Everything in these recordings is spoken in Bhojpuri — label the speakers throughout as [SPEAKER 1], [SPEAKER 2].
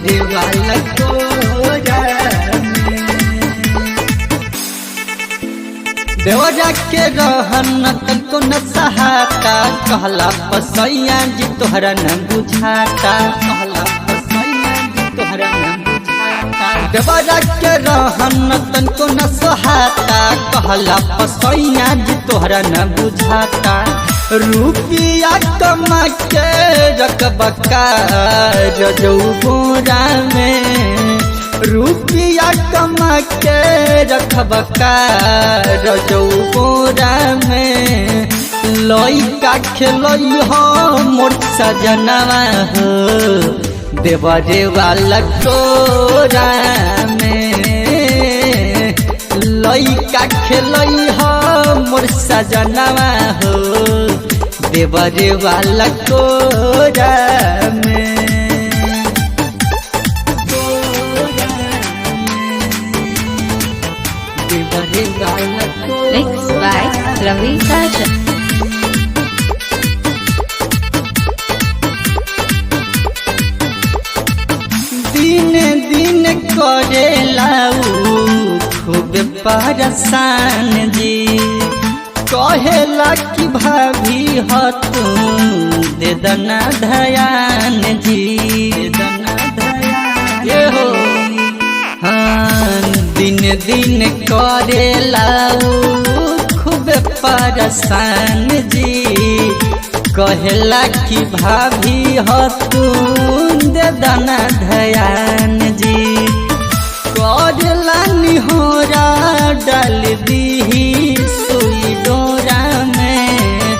[SPEAKER 1] देवरे वाला कोरा देवरा के रहन तनको न सहाता कहला पसैया जी तोहरा न बुझाता कहला पसैया जी तोहरा न बुझाता देवरा के रहन तनको न सहाता कहला पसैया जी तोहरा न बुझाता रुपिया कमा के रखबका रजऊ बोरा में रुपिया कमा के रखबका रजऊ बोरा में लइका खेलई हो मोर सजनवा हो देवरे वाला कोरा में लइका खेलई हो मोर सजनवा हो देवरे वाला कोरा में
[SPEAKER 2] Mixed by Ravi Raja.
[SPEAKER 1] दिन दिन करेलाऊ खूब परेशान जी कहेला कि भाभी हो तुम दे दना ध्यान जी दना ध्यान ये हो हाँ दिन दिन करेलाऊ खूब परेशान जी कहेला कि भाभी हो तुम दे दना ध्यान जी करला निहोरा डाल दी सुई डोरा में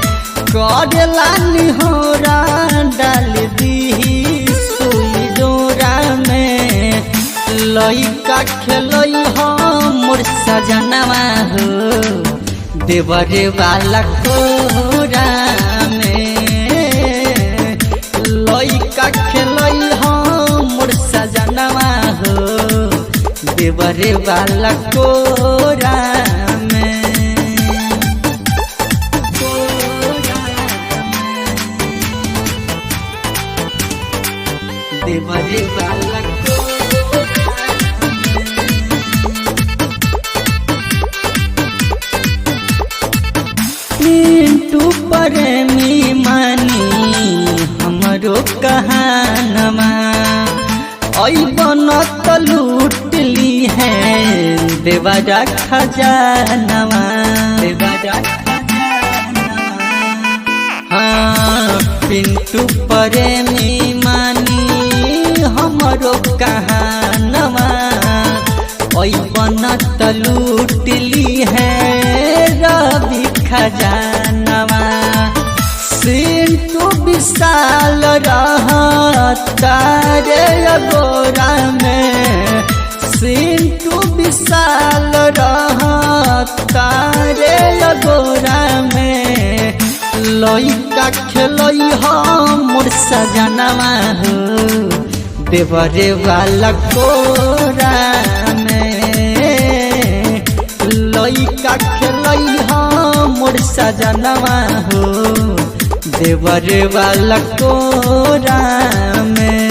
[SPEAKER 1] करला निहोरा डाल दी सुई डोरा में लइका खेलई हो मोर सजनवा हो देवरे वाला कोरा में लइका खेलई हो मोर सजनवा हो देवरे वाला कोरा में देवरे वाला पिंटू प्रेमी मानी हमरो कहानमा बनत लूट ली है देवरा खजानवा देवरा हाँ पिंटू प्रेमी मानी हमरो कहानवा बनत लूट ली है रवि खजानवा सिंटू विशाल रहता रे गोरा में सिंटू विशाल रहता रे गोरा में लइका खेलई हो मोर सजनवा हो देवरे वाला कोरा में लइका खेलई हो मोर सजनवा हो देवरे वाला कोरा में।